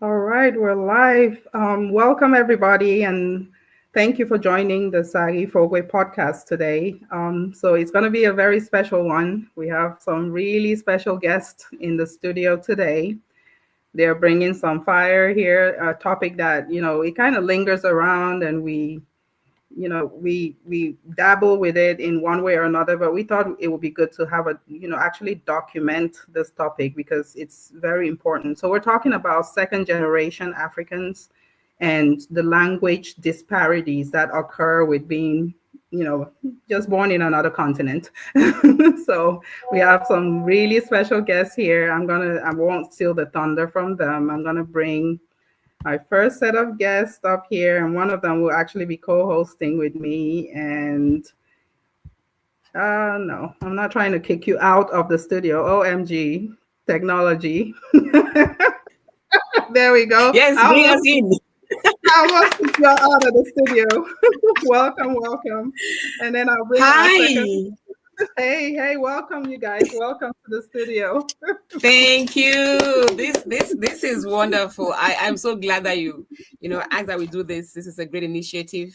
All right, we're live. Welcome everybody, and thank you for joining the Saaghe Fogwe podcast today. So it's going to be a very special one. We have some really special guests in the studio today. They're bringing some fire here, a topic that it kind of lingers around, and we dabble with it in one way or another, but we thought it would be good to have actually document this topic because it's very important. So we're talking about second generation Africans and the language disparities that occur with being you know just born in another continent. So we have some really special guests here. I won't steal the thunder from them. I'm gonna bring my first set of guests up here, and one of them will actually be co-hosting with me. And no, I'm not trying to kick you out of the studio. OMG, technology. There we go. Yes, bring us in. I almost kicked you out of the studio. Welcome. And then I'll bring my second. Hey, welcome you guys. Welcome to the studio. Thank you. This is wonderful. I'm so glad that you asked that we do this. This is a great initiative.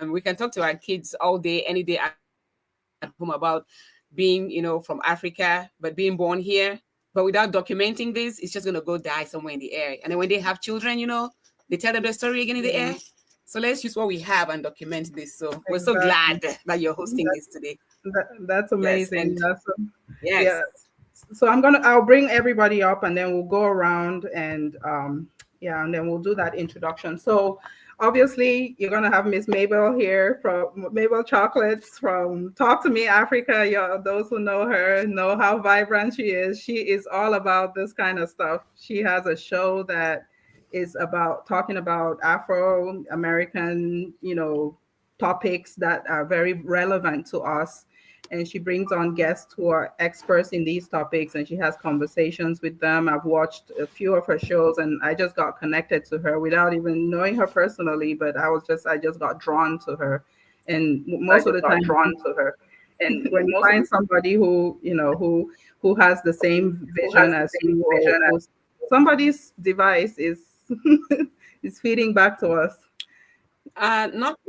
We can talk to our kids all day, any day at home about being, from Africa, but being born here. But without documenting this, it's just gonna go die somewhere in the air. And then when they have children, they tell them the story again in the air. So let's use what we have and document this. So we're so glad that you're hosting this today. That's amazing. Yes. Yeah. So I'll bring everybody up, and then we'll go around and and then we'll do that introduction. So obviously you're gonna have Miss Mabelle here from Mabelle Chocolates from Talk to Me Africa. Those who know her know how vibrant she is. She is all about this kind of stuff. She has a show that is about talking about Afro-American, topics that are very relevant to us. And she brings on guests who are experts in these topics, and she has conversations with them. I've watched a few of her shows, and I just got connected to her without even knowing her personally, but I just got drawn to her. And most of the time drawn to her. And when you find somebody who has the same vision as you, or somebody's device is is feeding back to us. Not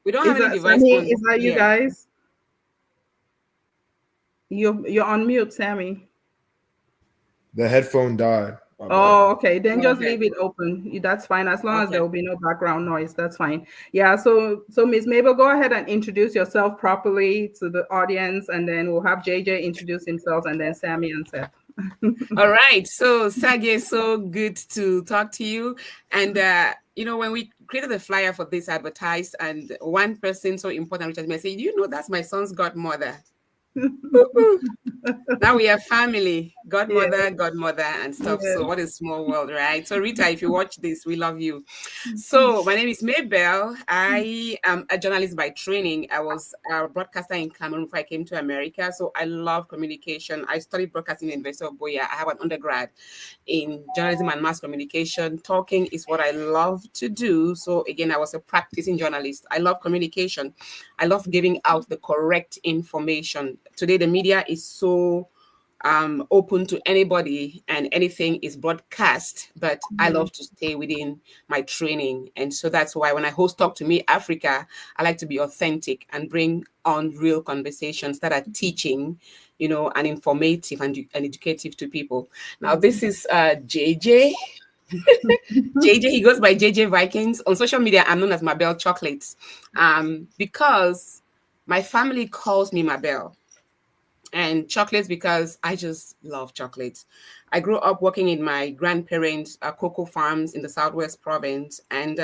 we don't have any device. Sammy, is that you guys? You're on mute, Sammy. The headphone died. Oh, okay. Then just leave it open. That's fine. As long as there will be no background noise, that's fine. Yeah. So Ms. Mabel, go ahead and introduce yourself properly to the audience, and then we'll have JJ introduce himself, and then Sammy and Seth. All right. So Saaghe, so good to talk to you. And when we created the flyer for this advertise, and one person so important reached out to me and said, that's my son's godmother. Now we are family, godmother, and stuff. So what a small world, right? So Rita, if you watch this, we love you. So my name is Mabelle. I am a journalist by training. I was a broadcaster in Cameroon before I came to America. So I love communication. I studied broadcasting in the University of Boya. I have an undergrad in journalism and mass communication. Talking is what I love to do. So again, I was a practicing journalist. I love communication. I love giving out the correct information. Today, the media is so open to anybody, and anything is broadcast, but I love to stay within my training. And so that's why when I host Talk to Me Africa, I like to be authentic and bring on real conversations that are teaching, and informative and educative to people. Now, this is JJ. JJ, he goes by JJ Vikings. On social media, I'm known as Mabelle Chocolates because my family calls me Mabelle. And chocolates because I just love chocolates. I grew up working in my grandparents' cocoa farms in the Southwest province. And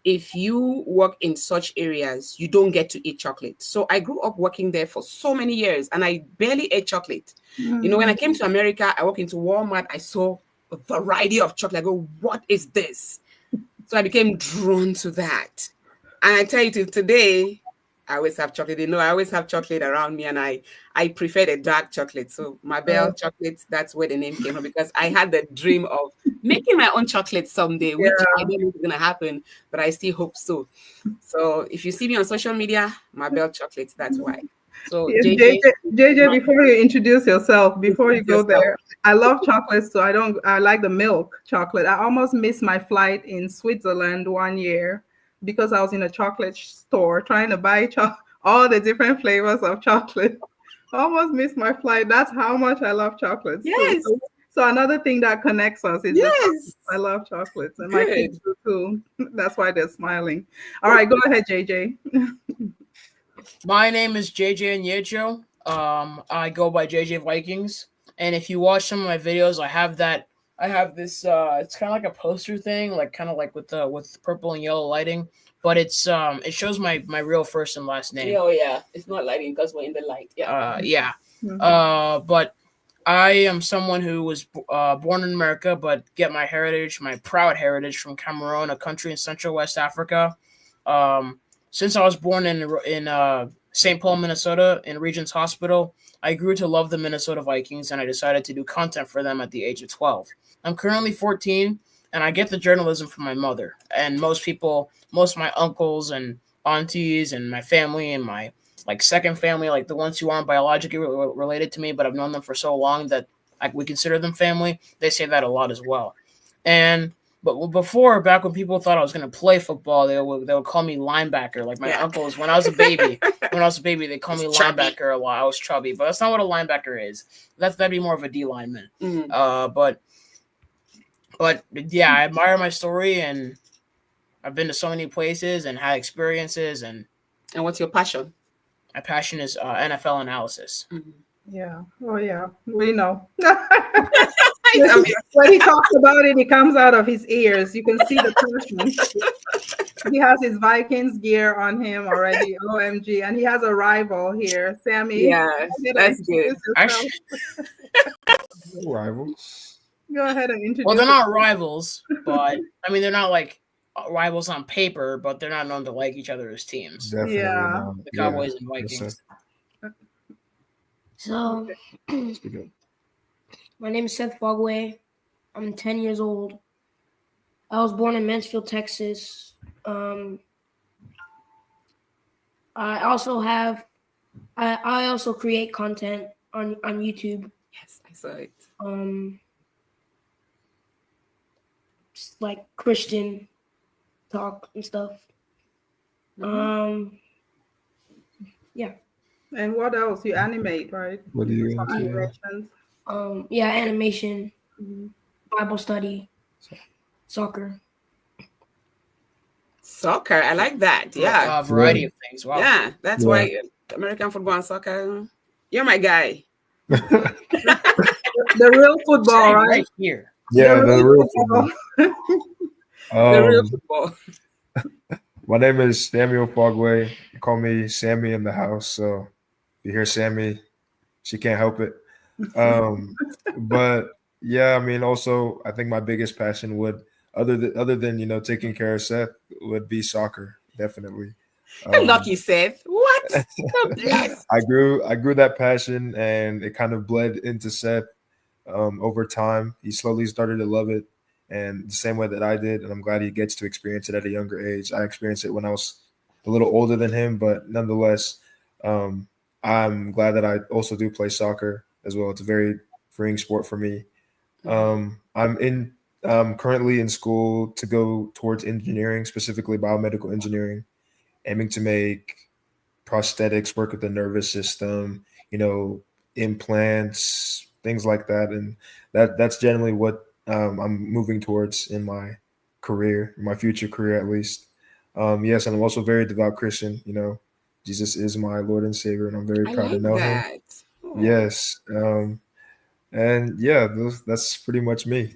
if you work in such areas, you don't get to eat chocolate. So I grew up working there for so many years, and I barely ate chocolate. When I came to America, I walked into Walmart, I saw a variety of chocolate. I go, what is this? So I became drawn to that. And I tell you, till today, I always have chocolate. I always have chocolate around me, and I prefer the dark chocolate. So Mabelle Chocolates, that's where the name came from, because I had the dream of making my own chocolate someday, which I don't know is going to happen, but I still hope so. So if you see me on social media, Mabelle Chocolates, that's why. So Yes, JJ, JJ, before you introduce yourself, before you introduce go yourself. there, I love chocolates, so I like the milk chocolate. I almost missed my flight in Switzerland one year because I was in a chocolate store trying to buy all the different flavors of chocolate. Almost missed my flight. That's how much I love chocolates too. Yes, So another thing that connects us is the chocolates. yes, I love chocolates, and my kids good. do too. That's why they're smiling. All right, go ahead, JJ. My name is JJ Nietzsche. I go by JJ Vikings, and if you watch some of my videos, I have this. It's kind of like a poster thing, like kind of like with purple and yellow lighting, but it shows my real first and last name. Yeah, oh yeah, it's not lighting because we're in the light. Yeah. Yeah. Mhm. But I am someone who was born in America, but get my proud heritage from Cameroon, a country in Central West Africa. Um, since I was born in St. Paul, Minnesota, in Regents Hospital, I grew to love the Minnesota Vikings, and I decided to do content for them at the age of 12. I'm currently 14, and I get the journalism from my mother. And most of my uncles and aunties and my family and my like second family, like the ones who aren't biologically related to me, but I've known them for so long that like we consider them family. They say that a lot as well. And but before, back when people thought I was going to play football, they would call me linebacker. Like my uncles, when I was a baby, they called me Chubby. linebacker a lot. I was chubby, but that's not what a linebacker is. That'd be more of a D lineman. Mhm. But yeah, I admire my story, and I've been to so many places and had experiences, and And what's your passion? my passion is NFL analysis. Mhm. Yeah. Oh, yeah. We know. I mean, When he talks about it, it comes out of his ears. You can see the passion. He has his Vikings gear on him already. OMG. And he has a rival here. Sammy, yes, go ahead and that's good. introduce yourself. Actually, No rival. Go ahead and introduce well, they're not yourself. rivals, but I mean, they're not like rivals on paper, but they're not known to like each other as teams. Definitely Yeah. not. The Yeah. Cowboys and Yes, sir. Vikings. So, Speak up. my name is Seth Fogwe. I'm 10 years old. I was born in Mansfield, Texas. I also have, I also create content on YouTube. Yes, I saw it. Like Christian talk and stuff. Yeah. And what else? You animate, right? What do you Some got to? animations. Yeah, animation, Mhm. Bible study, soccer. Soccer, I like that. Yeah, A variety of things. Wow. yeah, that's Yeah. why American football and soccer. You're my guy. The real football, Sitting right? right here. Yeah, The the real real football. football. The real Um, football. my name is Samuel Fogwe. Call me Sammy in the house. So if you hear Sammy, she can't help it. But yeah, I mean, also, I think my biggest passion would, other than taking care of Seth, would be soccer. Definitely. Lucky Seth. What? So blessed. I grew that passion, and it kind of bled into Seth over time. He slowly started to love it, and the same way that I did. And I'm glad he gets to experience it at a younger age. I experienced it when I was a little older than him, but nonetheless, um, I'm glad that I also do play soccer as well. It's a very freeing sport for me. I'm currently in school to go towards engineering, specifically biomedical engineering, aiming to make prosthetics, work with the nervous system, implants, things like that. And that's generally what I'm moving towards in my career, in my future career at least. Yes, and I'm also very devout Christian. Jesus is my Lord and Savior, and I'm very I proud to like know Him. that. Oh, Yes, and yeah, that's pretty much me.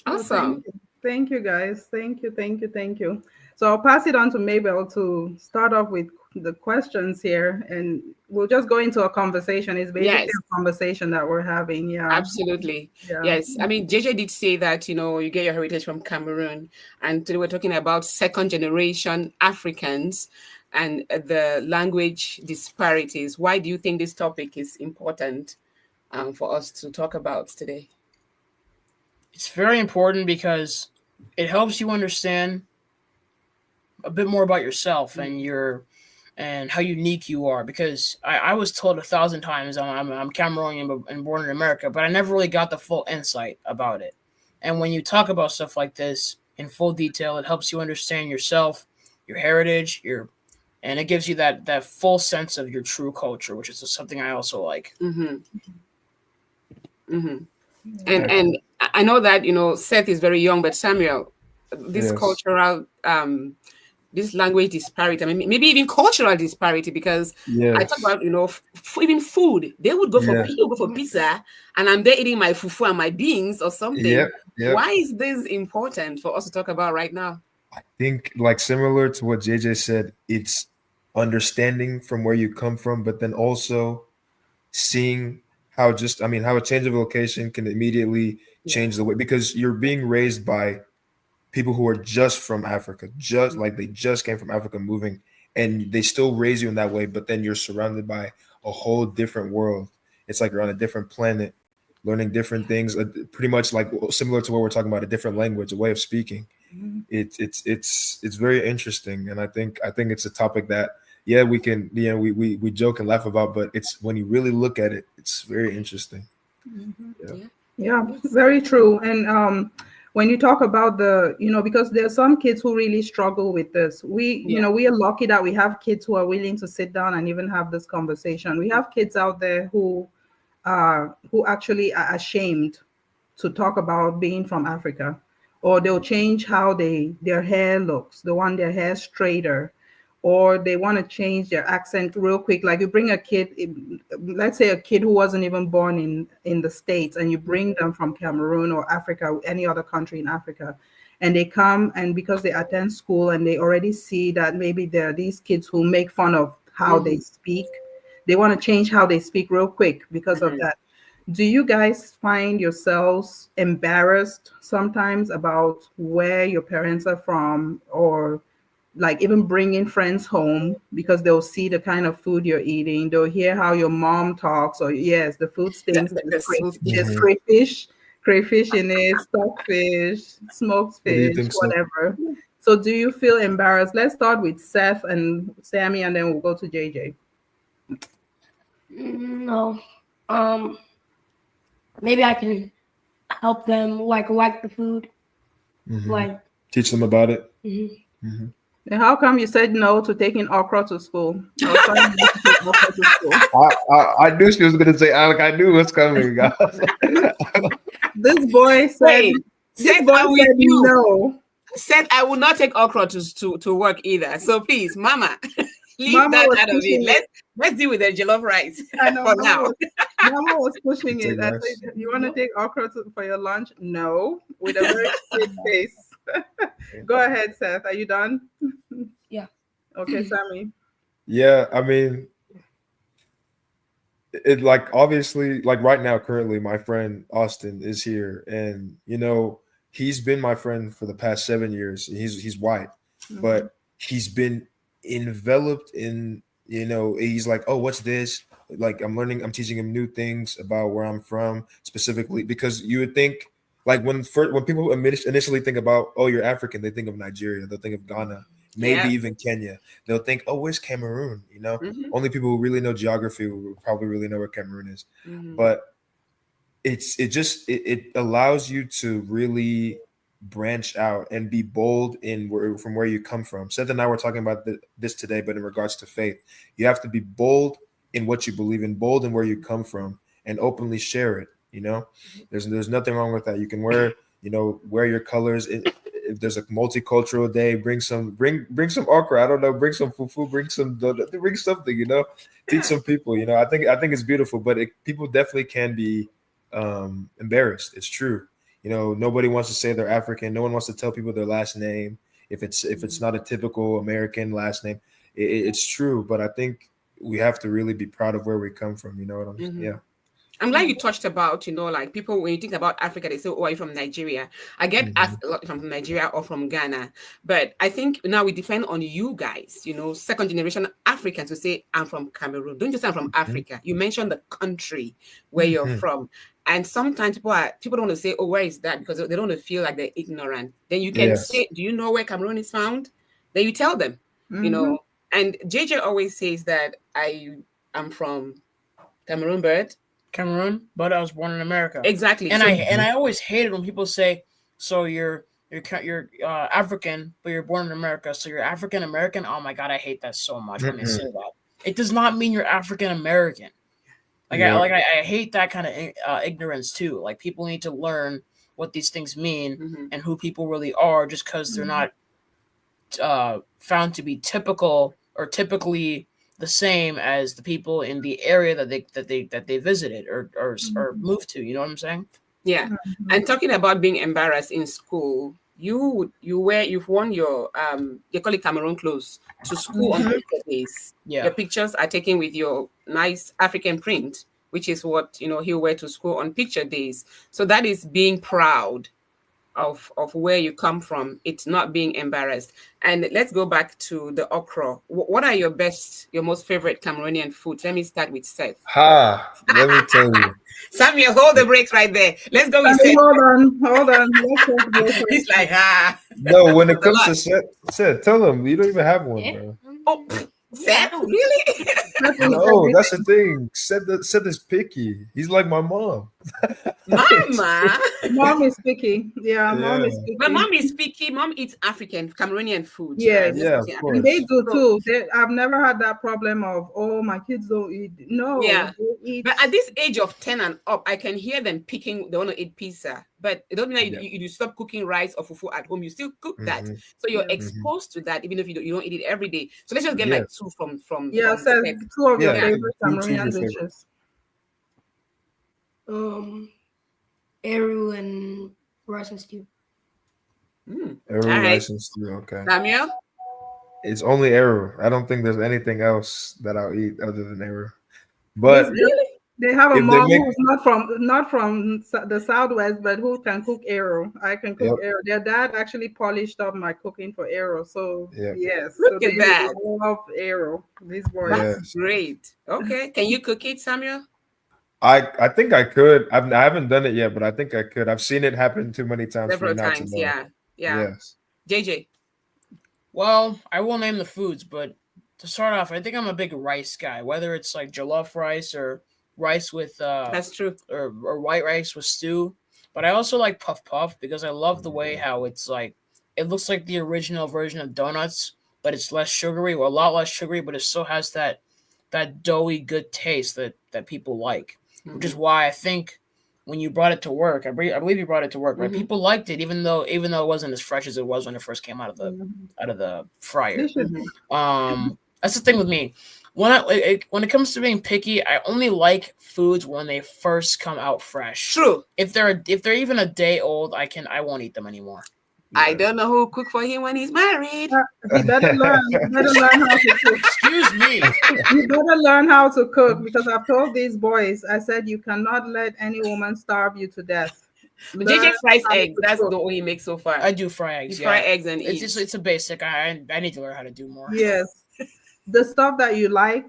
Well, awesome. thank you, guys. Thank you. So I'll pass it on to Mabel to start off with the questions here, and we'll just go into a conversation. It's basically Yes, a conversation that we're having. Yeah, absolutely. yeah. Yes. I mean, JJ did say that, you get your heritage from Cameroon. And today we're talking about second generation Africans and the language disparities. Why do you think this topic is important for us to talk about today? It's very important because it helps you understand a bit more about yourself and and how unique you are. Because I was told 1,000 times I'm Cameroonian and born in America, but I never really got the full insight about it. And when you talk about stuff like this in full detail, it helps you understand yourself, your heritage, and it gives you that full sense of your true culture, which is something I also like. Mm-hmm. Mm-hmm. And I know that Seth is very young, but Samuel, this Yes. cultural this language disparity, I mean, maybe even cultural disparity, because I Yes. talk about even food. They would go for Yeah. people go for pizza, and I'm there eating my fufu and my beans or something. Yep. Yep. Why is this important for us to talk about right now? I think like similar to what JJ said, it's understanding from where you come from, but then also seeing how how a change of location can immediately change the way, because you're being raised by people who are just from Africa, just like they just came from Africa moving, and they still raise you in that way, but then you're surrounded by a whole different world. It's like you're on a different planet, learning different things, pretty much like similar to what we're talking about, a different language, a way of speaking. It's very interesting, and I think it's a topic that we can we joke and laugh about, but it's when you really look at it, it's very interesting. Yeah, very true. And when you talk about because there are some kids who really struggle with this. We are lucky that we have kids who are willing to sit down and even have this conversation. We have kids out there who actually are ashamed to talk about being from Africa, or they'll change how their hair looks. They want their hair straighter, or they want to change their accent real quick. Like you bring a kid, let's say a kid who wasn't even born in the States, and you bring them from Cameroon or Africa, any other country in Africa, and they come, and because they attend school and they already see that maybe there are these kids who make fun of how they speak, they want to change how they speak real quick because of that. Do you guys find yourselves embarrassed sometimes about where your parents are from, or like even bringing friends home because they'll see the kind of food you're eating, they'll hear how your mom talks, or yes, the food stinks, there's crayfish in it, stockfish, smoked What do you fish, think, Seth? whatever. So do you feel embarrassed? Let's start with Seth and Sammy, and then we'll go to JJ. No. Maybe I can help them like the food. Like teach them about it. And how come you said no to taking okra to school? I knew she was going to say, Alec, I knew what's coming, guys. This boy said, no. Said I will not take okra to work either. So please, Mama, leave Mama that out of it. Let's deal with the jollof rice for now. Mama was pushing it. I said, you want to take okra for your lunch? No, with a very straight face. Go ahead, Seth. Are you done? Yeah. Okay, Sammy. Yeah, I mean, it like obviously like right now, currently, my friend Austin is here, and he's been my friend for the past 7 years. He's white, but he's been enveloped in he's like, oh, what's this? Like I'm teaching him new things about where I'm from specifically, because you would think like when people initially think about, oh, you're African, they think of Nigeria, they'll think of Ghana, maybe even Kenya. They'll think, oh, where's Cameroon? Only people who really know geography will probably really know where Cameroon is. But it allows you to really branch out and be bold from where you come from. Seth and I were talking about this today, but in regards to faith, you have to be bold in what you believe in, bold in where you come from, and openly share it. There's nothing wrong with that. You can wear your colors. If there's a multicultural day, bring some okra. I don't know, bring some fufu, bring something. Teach some people. I think it's beautiful, but people definitely can be embarrassed. It's true. Nobody wants to say they're African. No one wants to tell people their last name if it's not a typical American last name. It's true, but I think we have to really be proud of where we come from. You know what I'm saying? Yeah. I'm glad you touched about, like people, when you think about Africa, they say, oh, are you from Nigeria? I get asked a lot if I'm from Nigeria or from Ghana. But I think now we depend on you guys, second generation Africans to say, I'm from Cameroon. Don't just say I'm from Africa. You mentioned the country where you're from. And sometimes people don't want to say, oh, where is that? Because they don't want to feel like they're ignorant. Then you can say, do you know where Cameroon is found? Then you tell them, And JJ always says that I am from Cameroon, but Cameroon, but I was born in America. exactly. And So, I always hated when people say, "So you're African, but you're born in America, so you're African American." Oh my god, I hate that so much when they say that. It does not mean you're African American. I hate that kind of ignorance too. Like, people need to learn what these things mean and who people really are, just because they're not found to be typical or typically the same as the people in the area that they visited or moved to. You know what I'm saying? yeah. And talking about being embarrassed in school, you've worn your they call it Cameroon clothes to school on picture days. Yeah. Your pictures are taken with your nice African print, which is what he'll wear to school on picture days. So that is being proud of where you come from. It's not being embarrassed. And let's go back to the okra. What are your most favorite Cameroonian foods? Let me start with Seth. Let me tell you. Samuel, hold the brakes right there. Let's go with Seth. Hold on. He's like, No, when it comes to Seth, tell him you don't even have one, bro. Oh, Seth, really? No, that's the thing. Seth is picky. He's like my mom. Mama. Mom is picky. Yeah, mom is picky. My mom is picky. Mom eats African, Cameroonian food. Yes. Yeah, of course. And they do too. I've never had that problem of, my kids don't eat. No. Yeah. They eat. But at this age of 10 and up, I can hear them picking, they want to eat pizza. But it doesn't mean that you stop cooking rice or fufu at home. You still cook that. So you're exposed to that, even if you don't eat it every day. So let's just get like two from Seth, two of your favorite Two Cameroonian of your dishes. Eru and rice and stew. Eru, rice and stew. Okay. Samuel? It's only Eru. I don't think there's anything else that I'll eat other than Eru. But really? They have a mom who's not from the Southwest, but who can cook Aero. I can cook Aero. Their dad actually polished up my cooking for Aero. So yes, look at that. Love Aero. These boys. That's great. Okay, can you cook it, Samuel? I think I could. I haven't done it yet, but I think I could. I've seen it happen too many times. Several times, yeah. Yes. JJ. Well, I will name the foods, but to start off, I think I'm a big rice guy. Whether it's like jollof rice or rice with that's true, or white rice with stew. But I also like puff puff because I love the way how it's like it looks like the original version of donuts, but it's less sugary, or a lot less sugary, but it still has that doughy good taste that people like. Which is why I think when you brought it to work, I believe you brought it to work, right? People liked it, even though it wasn't as fresh as it was when it first came out of the fryer. That's the thing with me. When it comes to being picky, I only like foods when they first come out fresh. True. If they're even a day old, I won't eat them anymore. I don't know who will cook for him when he's married. He better learn. How to cook. Excuse me. You better learn how to cook, because I've told these boys, I said, you cannot let any woman starve you to death. JJ fries eggs. That's the way he makes so far. I do fry eggs. You fry eggs and eat. It's a basic. I need to learn how to do more. Yes. The stuff that you like,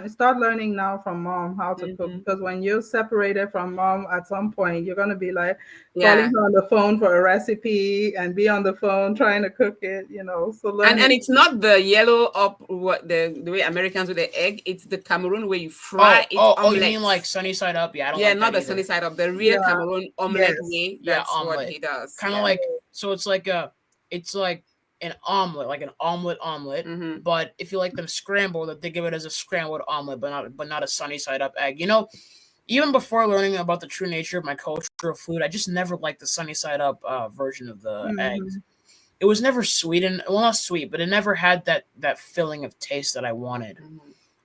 start learning now from mom how to cook, because when you're separated from mom, at some point you're gonna be like calling her on the phone for a recipe and be on the phone trying to cook it, So and it's not the yellow up the way Americans do the egg. It's the Cameroon way you fry it. Oh, you mean like sunny side up? Yeah, I don't like not that the sunny side up. The real Cameroon omelette way. That's what he does. Kind of like, so it's like an omelet, like an omelet, but if you like them scrambled, they give it as a scrambled omelet, but not a sunny side up egg. Even before learning about the true nature of my cultural food, I just never liked the sunny side up version of the eggs. It was never sweet, not sweet, but it never had that filling of taste that I wanted.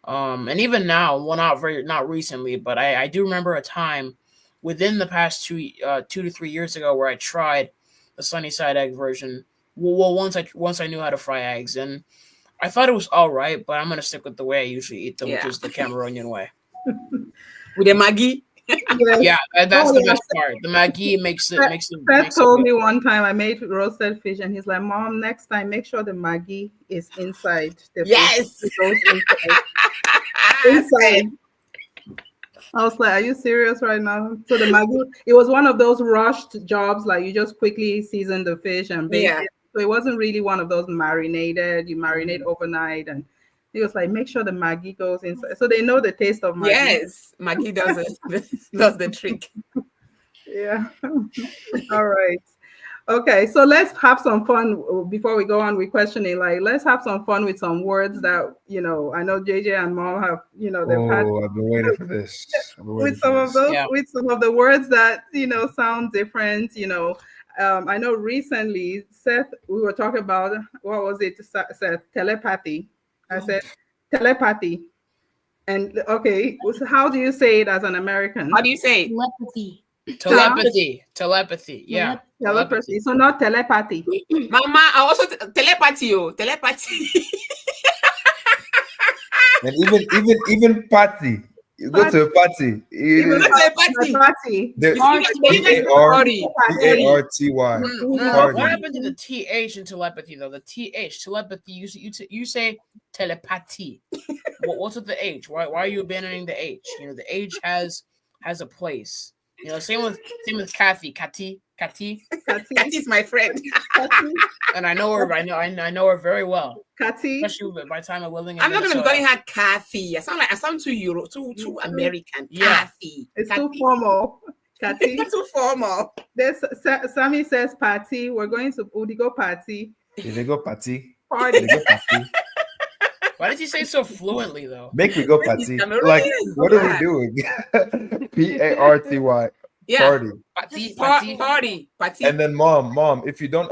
And even now, well, not recently, but I do remember a time within the past 2 to 3 years ago where I tried the sunny side egg version. Well, once I knew how to fry eggs, and I thought it was all right, but I'm gonna stick with the way I usually eat them, which is the Cameroonian way. With the Maggi. Yeah, that's the best part. The Maggi makes it. Seth told me one time I made roasted fish, and he's like, "Mom, next time make sure the Maggi is inside the fish. It goes inside." I was like, are you serious right now? So the Maggi, it was one of those rushed jobs, like you just quickly season the fish and bake it. So it wasn't really one of those marinated, you marinate overnight. And He was like, make sure the Maggie goes inside, so they know the taste of Maggie. Yes, Maggie does it. Does the trick. Yeah. All right. Okay, so let's have some fun before we go on with questioning. Like, let's have some fun with some words that, I know JJ and Mom have, they've had Oh, I've been waiting for this. I've been waiting with some for of this. those, Yeah. with some of the words that, sound different. I know recently, Seth, we were talking about, what was it, Seth? Telepathy. I said telepathy. And okay, so how do you say it as an American? How do you say it? Telepathy. Telepathy. Yeah. Telepathy. So not telepathy. Mama, I also telepathy. Telepathy. And even party. You go to a party. Even Telepathy. party. The Party. P-A-R-T-Y. What happened to the TH in telepathy though? The TH telepathy. You say telepathy. What's with the H? Why are you abandoning the H? The H has a place. Same with Kathy. Kathy. Kathy's my friend. Kathy. And I know her. I know her very well. Kathy. Especially by the time of living in I'm not going to be Minnesota. calling her Kathy. I sound too American. Yeah. Kathy. It's Kathy. too formal. Kathy. Too formal. Sammy says party. We're going to Udigo party. They go party. Party. They go party. Why did you say so fluently though? Make me go party. Cameroonian. Like, what are we doing? P-A-R-T-Y. Yeah. Party. Party. And then mom, if you don't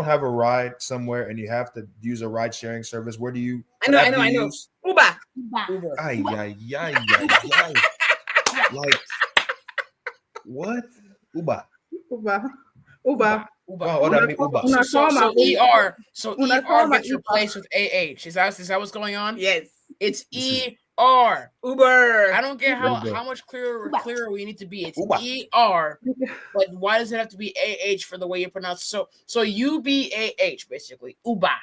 have a ride somewhere and you have to use a ride sharing service, where do you? I know. Uber. Ay. Like, what? Uber. Uber. Wow, what I mean Uber. So Una ER coma, gets replaced with AH. Is that what's going on? Yes. It's ER. Uber. I don't get how much clearer we need to be. It's ER, but why does it have to be AH for the way you pronounce it? So UBAH basically. Uber.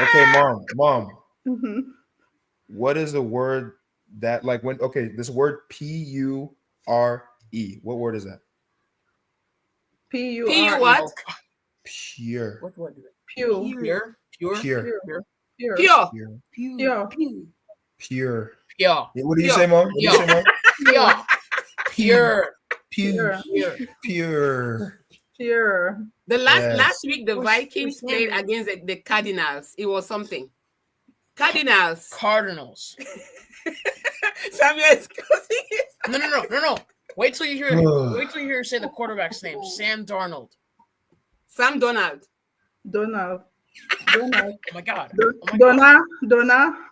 Okay, mom. Mm-hmm. What is the word that this word P-U-R-E? What word is that? P-U-R. P-U what? Pure. What word is it? Pure. Pure. Pure. What do you say, mom? Pure. The last week the Vikings played against the Cardinals. It was something. Cardinals. Samuel is No. Wait till you hear say the quarterback's name. Sam Darnold. Sam Donald. Donald. Oh my God. Donna. Darnold.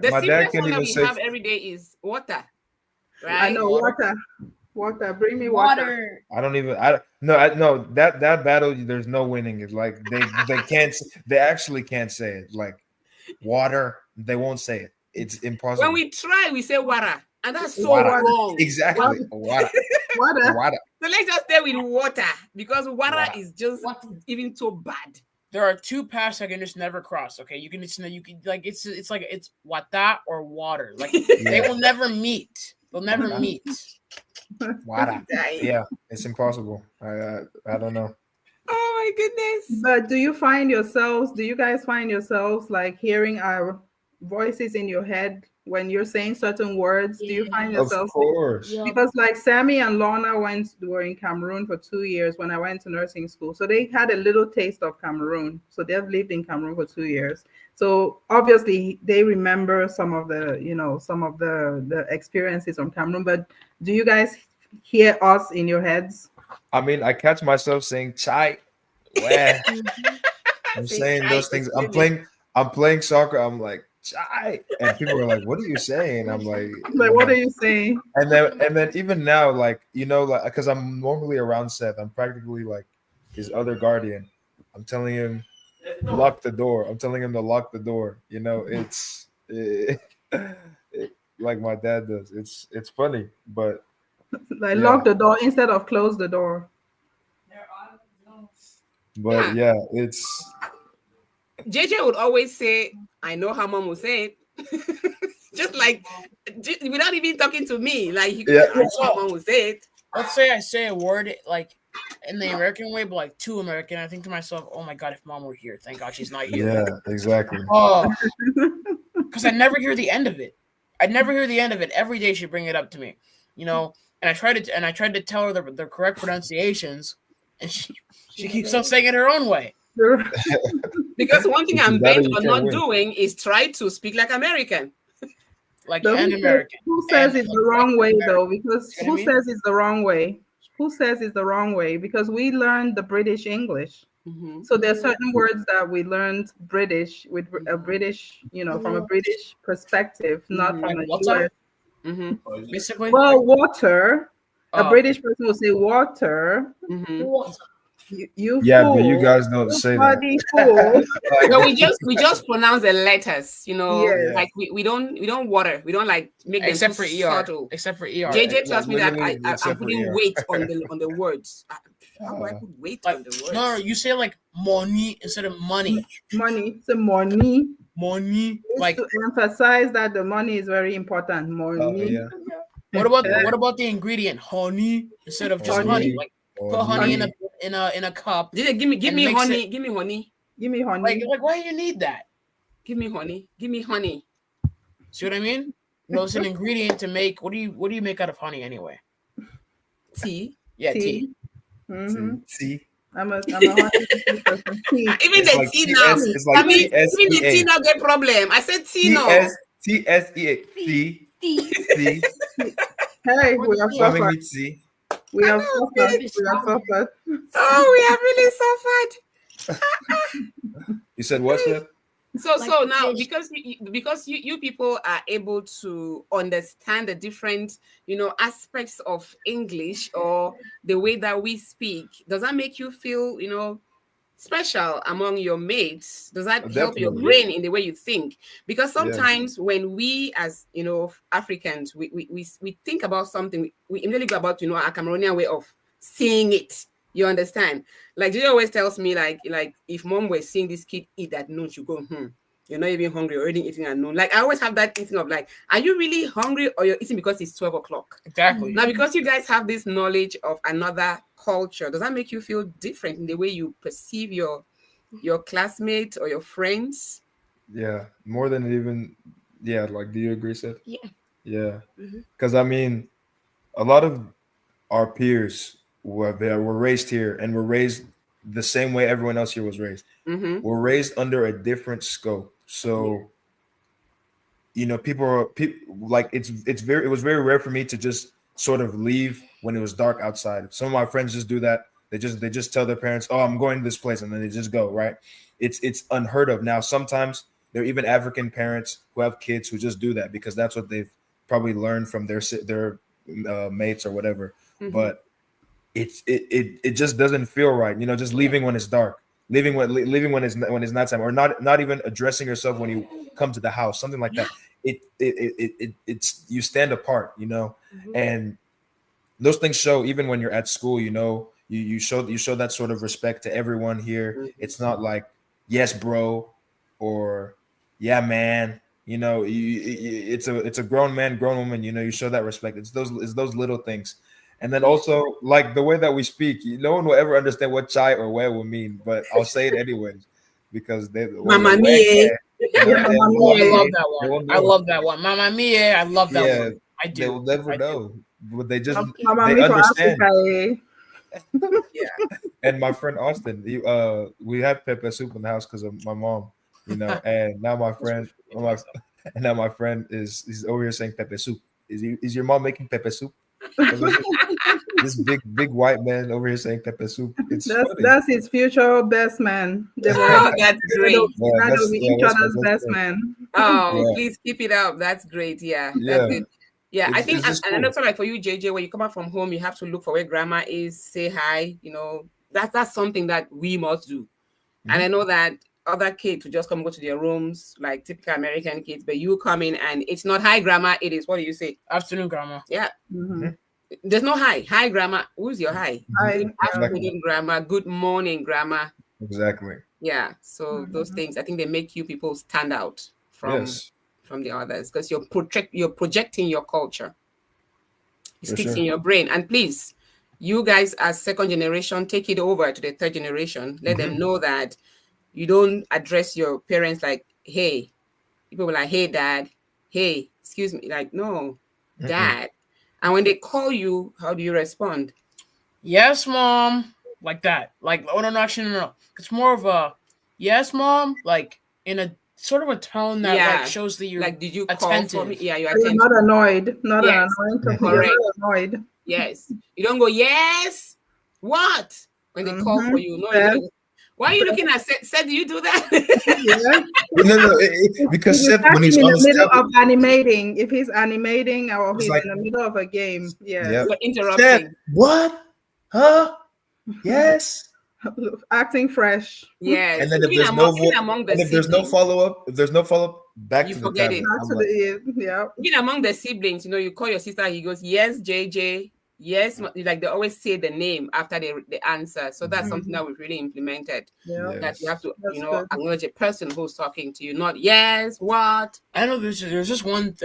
The my dad can't that even we say. have every day is water. Right? I know water. Bring me water. I don't even. No. That battle, there's no winning. It's like they can't. They actually can't say it. Like water, they won't say it. It's impossible. When we try, we say water, and that's so Water. wrong. Exactly, water. Water. So let's just stay with water because water is just even so bad. There are two paths I can just never cross. Okay, you can like it's like it's wata or water. Like they will never meet. They'll never meet. Water. Yeah, it's impossible. I don't know. Oh my goodness. But do you guys find yourselves like hearing our voices in your head when you're saying certain words? Do you find yourself? Of course. Because like Sammy and Lorna were in Cameroon for 2 years when I went to nursing school. So they had a little taste of Cameroon. So they've lived in Cameroon for 2 years. So obviously they remember some of the experiences from Cameroon. But do you guys hear us in your heads? I mean, I catch myself saying chai. Where I'm saying those things. I'm playing soccer. I'm like chai, and people are like, "What are you saying?" I'm like, what are you saying? And then even now, like because I'm normally around Seth. I'm practically like his other guardian. I'm telling him lock the door. I'm telling him to lock the door. It's like my dad does. It's funny, but lock the door instead of close the door. But it's JJ would always say, I know how mom will say it. just like without even talking to me. Like Yeah. someone will say it. Let's say I say a word like in the American way, but like too American. I think to myself, "Oh my god, if mom were here, thank God she's not here." Yeah, exactly. Oh, because I never hear the end of it. I never hear the end of it. Every day she bring it up to me, and I tried to tell her the correct pronunciations, and she keeps on saying it her own way. Because one thing Which is I'm better, bent you on can't not win. doing is try to speak like American. Like But an American. who says And it's the wrong way American. though? Because You know what I who mean? says it's the wrong way? Who says it's the wrong way? Because we learned the British English. Mm-hmm. So there are certain words that we learned British with a British, from a British perspective, not from Like a water, US. Mm-hmm. basically. Well, water. A Oh, British person will say water. Mm-hmm. You Yeah, but you fool. guys don't You say that. bloody fool. But we just pronounce the letters, Yes. like we don't water. We don't like make them except too for ER. subtle. Except for ER. JJ Like, tells me that literally, I'm except for putting ER. weight on the words. How do I put weight Like on the words? no, you say like money instead of money. Money. It's a money. Money. Just Like to emphasize that the money is very important. Money. Oh yeah. what about the ingredient honey instead of just honey? Honey. Like put honey in a cup. JJ, give me and mix honey. it. Give me honey. Give me honey. Like why do you need that? Give me honey. Give me honey. See what I mean? No, it's an ingredient to make. What do you make out of honey anyway? Tea. Yeah, tea. Mm-hmm. T. I'm a honey person. Tea. Even It's the like tea TS, now. it's like I mean, even the tea TSEA. now get problem. I said tea now. TSEA. T. T. Hey, we have Mommy suffered. meets C. We have know, suffered. bitch. We have suffered. Oh, we have really suffered. You said what, Seth? So Like now fish. because you people are able to understand the different aspects of English or the way that we speak, does that make you feel special among your mates? Does that help your Definitely. brain in the way you think? Because Yes. sometimes when we as Africans we think about something, we immediately go about our Cameroonian way of seeing it. You understand? Like Gigi always tells me, like if mom were seeing this kid eat at noon, she go, you're not even hungry, you're already eating at noon. Like I always have that thinking of like, are you really hungry or you're eating because it's 12 o'clock? Exactly. Now, because you guys have this knowledge of another culture, does that make you feel different in the way you perceive your classmates or your friends? Yeah, more than even. Yeah, like, do you agree, Seth? Yeah. Yeah, Mhm. because I mean, a lot of our peers were raised here and were raised the same way everyone else here was raised. Mm-hmm. Were raised under a different scope. So, people like it was very rare for me to just sort of leave when it was dark outside. Some of my friends just do that. They just tell their parents, "Oh, I'm going to this place," and then they just go, right? It's unheard of now. Sometimes there are even African parents who have kids who just do that because that's what they've probably learned from their mates or whatever. Mm-hmm. But it just doesn't feel right, just leaving when it's dark, leaving when it's nighttime, or not even addressing yourself when you come to the house, something like that. It's you stand apart, and those things show even when you're at school. You show that sort of respect to everyone here. It's not like yes bro or yeah man. It's a grown man, grown woman. You show that respect. It's those little things. And then also, like the way that we speak, no one will ever understand what chai or where will mean, but I'll say it anyways because Mama mia. I love that They one. won't I know. love that one. Mama mia. I love that Yeah, one. I do. they will never I do. know, but they just Mama they me for understand. Africa, Yeah. And my friend Austin, we had pepper soup in the house because of my mom, and now my friend, is over here saying pepper soup. Is your mom making pepper soup? Pepper soup? This big white man over here saying pepper soup. It's funny. That's his future best man. They were Oh, that's great. each other's best good. man. Oh, Yeah. please keep it up. That's great. Yeah, Yeah. that's good. Yeah, I It's think, just and I know cool. something like for you, JJ, when you come out from home, you have to look for where grandma is, say hi. That's something that we must do. And I know that other kids will just come go to their rooms, like typical American kids, but you come in and it's not hi, grandma. It is, what do you say? Afternoon, grandma. Yeah. Mhm. There's no hi. Hi, grandma. Who's your hi? Hi, Good afternoon, grandma. Good morning, grandma. Exactly. Yeah. So those things, I think they make you people stand out from Yes. from the others because you're projecting your culture. It For sticks sure. in your brain. And please, you guys as second generation, take it over to the third generation. Let them know that you don't address your parents like, hey. People were like, hey, dad. Hey, excuse me. Like, no, dad. And when they call you, how do you respond? Yes, mom. Like that. Like, oh, no, actually, no. It's more of a, yes, mom. Like, in a sort of a tone that like shows that you're like, did you attentive. call for me? Yeah, you're attentive. You're not annoyed. Not an annoying tone. You're not annoyed. Yes. You don't go, yes. What? When they call for you. No, you don't. Why are you looking at Seth? Seth, do you do that? No, because Seth, when he's in on the middle step, of animating, if he's animating or he's like, in the middle of a game, Yep. You're interrupting. Seth, what? Huh? Yes. Acting fresh. Yes. And then if there's no follow up, back you to forget the it. Yeah. Even among the siblings, you know, you call your sister, he goes, yes, JJ. Yes, like they always say the name after the answer. So that's something that we've really implemented. Yeah. That you have to, acknowledge a person who's talking to you, not yes, what. I know there's this one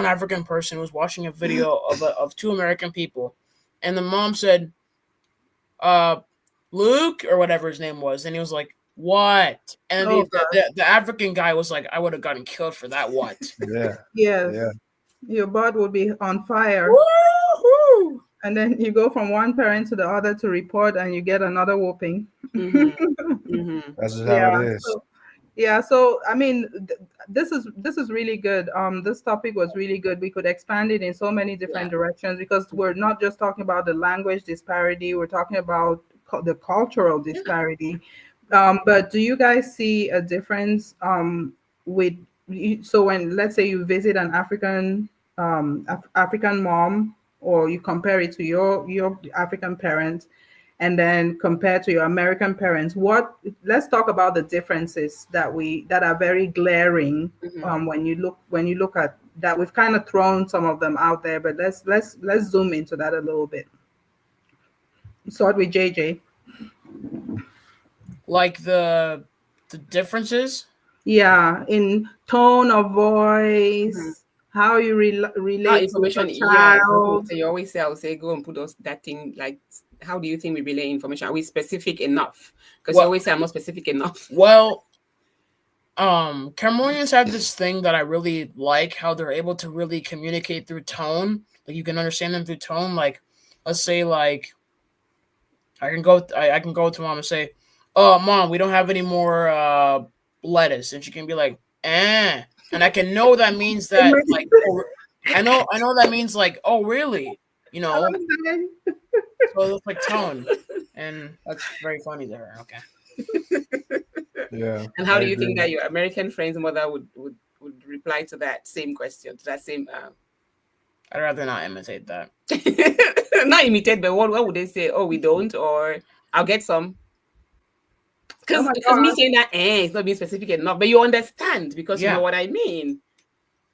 African person who was watching a video of two American people, and the mom said, Luke or whatever his name was, and he was like, what? And the African guy was like, I would have gotten killed for that. What? Yeah. Yes. Yeah. Your butt will be on fire. Woo-hoo! And then you go from one parent to the other to report, and you get another whooping. That's just how it is. So I mean, this is really good. This topic was really good. We could expand it in so many different directions because we're not just talking about the language disparity. We're talking about the cultural disparity. But do you guys see a difference with? So when, let's say, you visit an African mom, or you compare it to your African parents, and then compare to your American parents, let's talk about the differences that are very glaring when you look at that. We've kind of thrown some of them out there, but let's zoom into that a little bit. Start with JJ. Like the differences? Yeah, in tone of voice, how you relate information, to your child. You always say, I'll say, go and put that thing, like, how do you think we relay information? Are we specific enough? Because you always say I'm not specific enough. Well, Cameroonians have this thing that I really like, how they're able to really communicate through tone. Like, you can understand them through tone. Like, let's say, like, I can go to mom and say, oh, mom, we don't have any more lettuce. And she can be like, and I can know that means that, like, I know that means, like, oh, really? You know? So it's like tone. And that's very funny to her. Okay. Yeah. And how do you think that your American friend's mother would reply to that same question, to that same... I'd rather not imitate that. Not imitate, but what would they say? Oh, we don't, or I'll get some. Because me saying that, it's not being specific enough, but you understand because you know what I mean,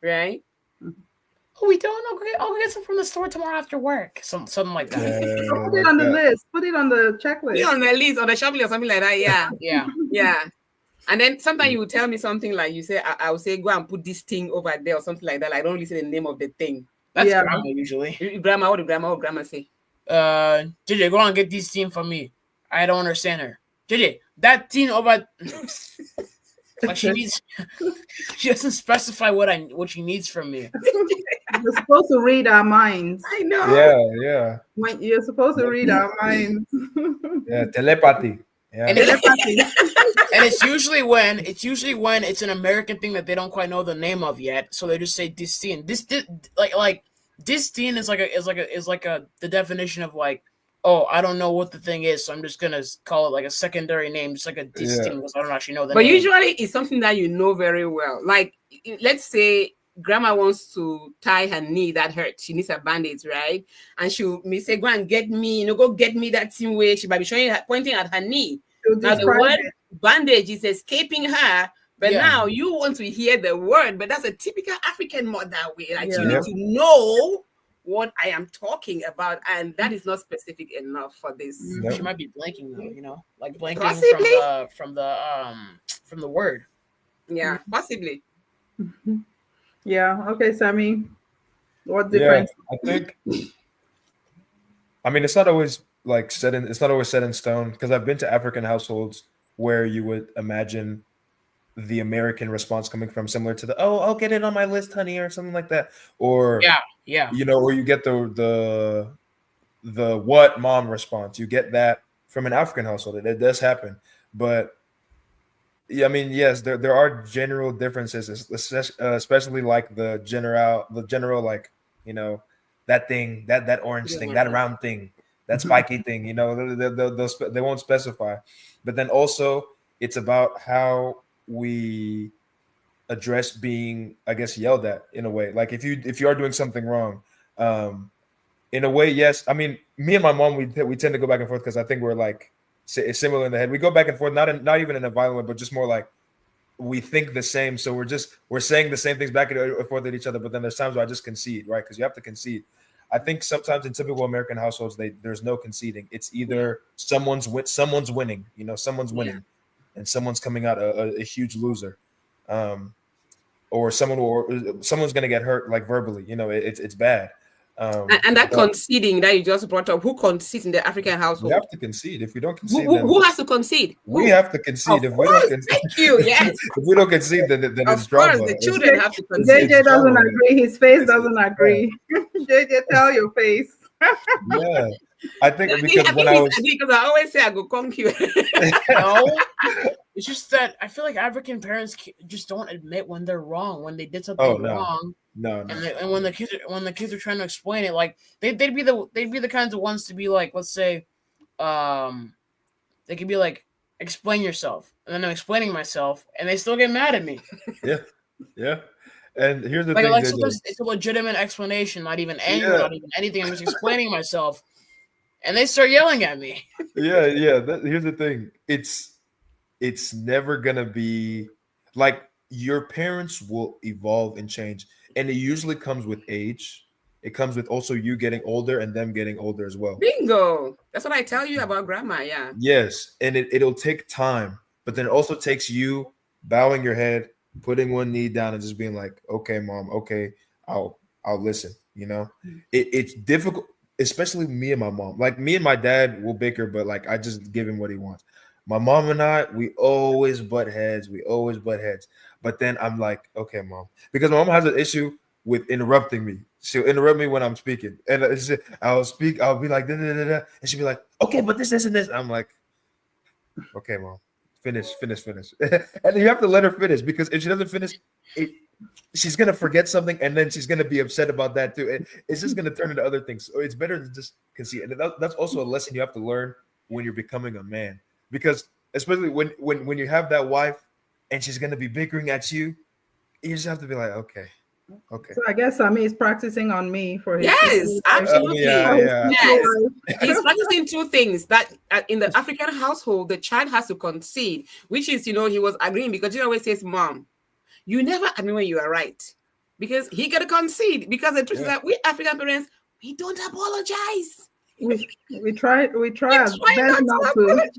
right? Oh, we don't. I'll get some from the store tomorrow after work. Something like that. Yeah, put it on the list. Put it on the checklist. Put it on the list, on the shopping or something like that. Yeah. Yeah. And then sometimes you will tell me something like, you say, I will say, go and put this thing over there or something like that. Like, I don't really say the name of the thing. That's grandma usually. What would grandma say? JJ, go and get this thing for me. I don't understand her. JJ, that thing over. Like she doesn't specify what she needs from me. You're supposed to read our minds. I know. Yeah. When you're supposed to read our minds. Yeah, telepathy. Yeah. And it's usually when it's an American thing that they don't quite know the name of yet, so they just say this thing. This like this thing is like the definition of like, oh, I don't know what the thing is, so I'm just gonna call it like a secondary name, just like a this thing, because I don't actually know the name. But usually it's something that you know very well. Like, let's say grandma wants to tie her knee that hurts. She needs a bandage, right? And she may say, go and get me, go get me that same way. She might be pointing at her knee. Now the word bandage is escaping her, but now you want to hear the word. But that's a typical African mother way. Like, you need to know what I am talking about, and that is not specific enough for this. She might be blanking though, like blanking from the word. Yeah, possibly. Yeah. Okay, Sammy. What Yeah, difference? I think. I mean, it's not always set in stone because I've been to African households where you would imagine the American response coming from similar to the I'll get it on my list, honey, or something like that, or Yeah. or you get the what mom response. You get that from an African household. It does happen, but yeah, I mean, yes, there are general differences, especially like the general like that thing, that orange thing, that Yeah. round thing, that spiky thing. They won't specify, but then also it's about how we address being, I guess, yelled at in a way. Like if you are doing something wrong, um, in a way, yes. I mean, me and my mom, we tend to go back and forth because I think we're like similar in the head. We go back and forth, not even in a violent way, but just more like we think the same. So we're saying the same things back and forth at each other. But then there's times where I just concede, right? Because you have to concede. I think sometimes in typical American households, there's no conceding. It's either someone's winning, someone's winning, and someone's coming out a huge loser. Or someone's gonna get hurt like verbally. It's bad. And that But conceding that you just brought up, who concedes in the African we household? have to concede. If we don't Who, concede, who, then who has to concede? we Who? have to concede. Of If we don't course, concede, thank you. Yes, if we don't concede, then it's of course, drama. the It's, children have to concede. JJ it's doesn't drama. agree. His face It's doesn't bad. agree. JJ, tell your face. Yeah, I think I because think when he's I was agree because I always say I go conk you. No, it's just that I feel like African parents just don't admit when they're wrong, when they did something wrong, no. and when the kids are trying to explain it, like they'd be the kinds of ones to be like, let's say, they could be like, explain yourself, and then I'm explaining myself, and they still get mad at me. Yeah. And here's the Like thing, JJ. sometimes it's a legitimate explanation, not even anger, Yeah, not even anything. I'm just explaining myself, and they start yelling at me. yeah. Here's the thing. It's never gonna be like your parents will evolve and change, and it usually comes with age. It comes with also you getting older and them getting older as well. Bingo. That's what I tell you about grandma. Yeah. Yes, and it'll take time, but then it also takes you bowing your head, putting one knee down, and just being like, "Okay, mom, okay, I'll listen." It's difficult, especially me and my mom. Like me and my dad will bicker, but like I just give him what he wants. My mom and I, we always butt heads. We always butt heads. But then I'm like, "Okay, mom," because my mom has an issue with interrupting me. She'll interrupt me when I'm speaking, and I'll speak. I'll be like, da, da, da, da, and she'll be like, "Okay, but this, and this." I'm like, "Okay, mom, finish." And you have to let her finish because if she doesn't finish, she's gonna forget something, and then she's gonna be upset about that too. It's just gonna turn into other things. So it's better to just concede. And that's also a lesson you have to learn when you're becoming a man, because especially when you have that wife and she's gonna be bickering at you, you just have to be like, okay. So I guess Sammy is practicing on me for his. Yes, absolutely. Yeah. Yes. He's practicing two things that in the African household, the child has to concede, which is, he was agreeing because he always says, Mom, you never admit when you are right because he got to concede because the truth is that we African parents, we don't apologize. We try our best not to.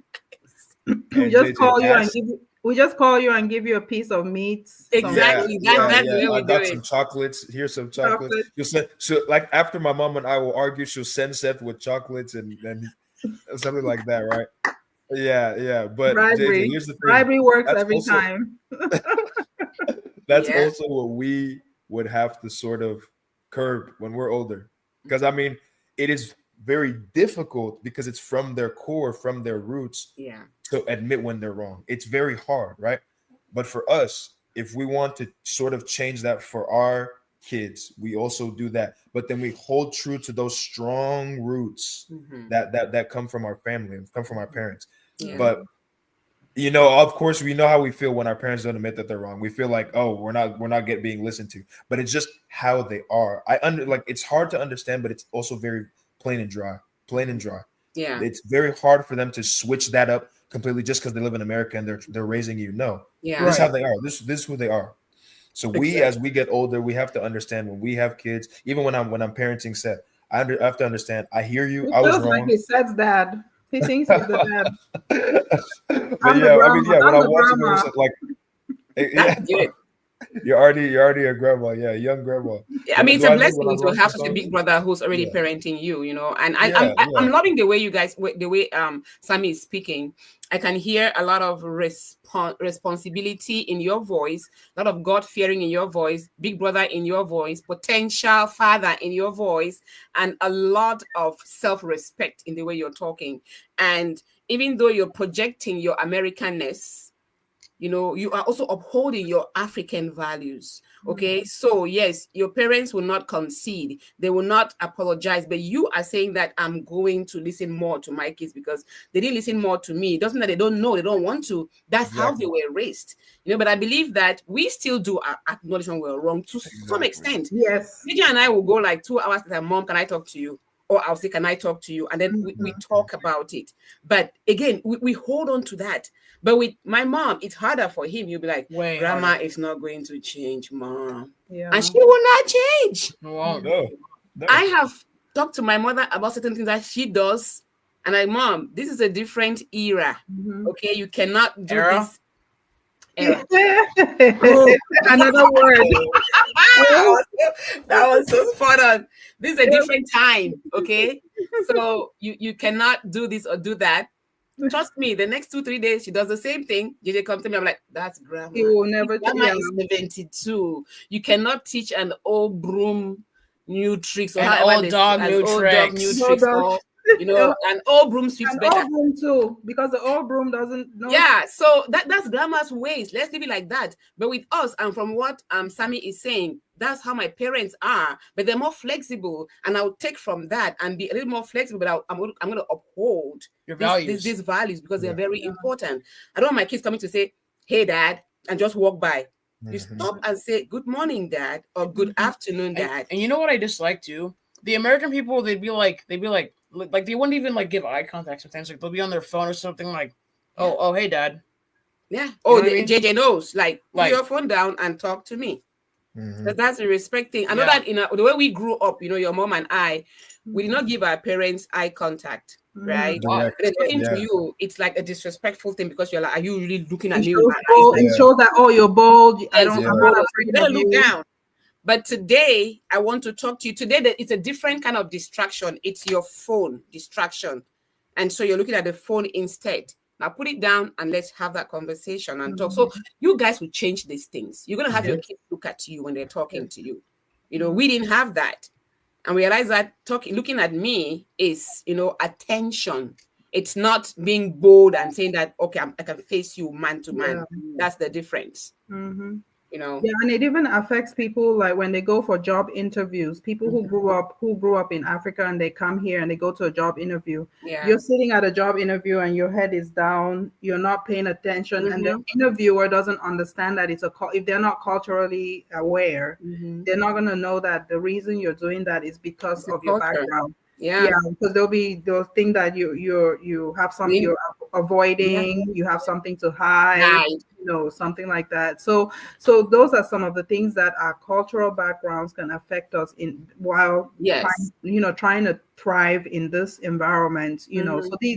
We just call you and give you a piece of meat. Exactly. That's the way we I do got it. some chocolates. Here's some chocolates. She'll like after my mom and I will argue, she'll send Seth with chocolates and something like that, right? Yeah. But bribery. JJ, here's the thing. Bribery works every time. That's also what we would have to sort of curb when we're older. Because I mean, it is very difficult because it's from their core, from their roots, to admit when they're wrong. It's very hard, right? But for us, if we want to sort of change that for our kids, we also do that. But then we hold true to those strong roots that come from our family and come from our parents. Yeah. But of course, we know how we feel when our parents don't admit that they're wrong. We feel like, oh, we're not being listened to. But it's just how they are. It's hard to understand, but it's also very plain and dry. Yeah, it's very hard for them to switch that up completely just because they live in America and they're raising you. No, this is how they are. This is who they are. So as we get older, we have to understand when we have kids. Even when I'm parenting Seth, I have to understand. I hear you. I was wrong. Like he Seth's dad. He thinks he's the dad. But when I'm watching him, like, that's good. You're already a grandma. Yeah, young grandma. Yeah, I mean, it's Do a I do when blessing I to write have the such a big songs? brother who's already Yeah, parenting you, and yeah, I'm yeah. loving the way you guys, the way Sammy is speaking. I can hear a lot of responsibility in your voice, a lot of God fearing in your voice, big brother in your voice, potential father in your voice, and a lot of self respect in the way you're talking. And even though you're projecting your Americanness, you are also upholding your African values. Okay, so yes, your parents will not concede, they will not apologize, but you are saying that I'm going to listen more to my kids because they didn't listen more to me. It doesn't mean that they don't know, they don't want to. That's how they Exactly. were raised. But I believe that we still do acknowledge when we're wrong to some Exactly. extent. Yes. Gigi and I will go like 2 hours at mom, can I talk to you? Or I'll say, can I talk to you? And then we talk about it. But again, we hold on to that. But with my mom, it's harder for him. He'll be like, Way Grandma harder. is not going to change, Mom. Yeah. And she will not change. No, won't. No, no. I have talked to my mother about certain things that she does. And like, Mom, this is a different era. Okay, you cannot do Era? this. Era. Another word. That was so spot on. This is a different time, okay? So you cannot do this or do that. Trust me, the next 2-3 days she does the same thing. JJ comes to me, I'm like, that's grandma. You will never. Grandma Yeah. is 72. You cannot teach an old broom new tricks or An however old dog new old dog new tricks. tricks, or an old broom sweeps An better. old broom too, because the old broom doesn't know. Yeah, so that's grandma's ways. Let's leave it like that. But with us, and from what Sammy is saying, that's how my parents are. But they're more flexible, and I'll take from that and be a little more flexible. But I'm going to uphold Your values. these values because they're Yeah. very important. I don't want my kids coming to say, "Hey, Dad," and just walk by. You Mhm. stop and say, "Good morning, Dad," or "Good afternoon, Dad." And you know what I dislike too? The American people, they'd be like they wouldn't even like give eye contact sometimes. Like they'll be on their phone or something like, oh, hey, Dad. Yeah. You Oh, know what I mean? JJ knows. Like, put Like- your phone down and talk to me. Mhm. That's the respect thing. I know Yeah. that the way we grew up, your mom and I, we did not give our parents eye contact, right? Direct. They're talking to Yeah. you, it's like a disrespectful thing because you're like, are you really looking at It me? shows, with my eyes? it shows that you're bold. I'm Yes, not you afraid gotta of look you. down. But today, I want to talk to you. Today, it's a different kind of distraction. It's your phone distraction. And so you're looking at the phone instead. Now put it down and let's have that conversation and talk. So you guys will change these things. You're going to have your kids look at you when they're talking to you. We didn't have that. And realize that looking at me is, attention. It's not being bold and saying that, okay, I can face you man to man. That's the difference. Yeah, and it even affects people like when they go for job interviews. People who grew up in Africa and they come here and they go to a job interview. Yeah. You're sitting at a job interview and your head is down. You're not paying attention, and the interviewer doesn't understand that if they're not culturally aware, they're not gonna know that the reason you're doing that is because of your background. Yeah, because they'll think that you have something you're avoiding, you have something to hide, something like that. So those are some of the things that our cultural backgrounds can affect us while trying to thrive in this environment.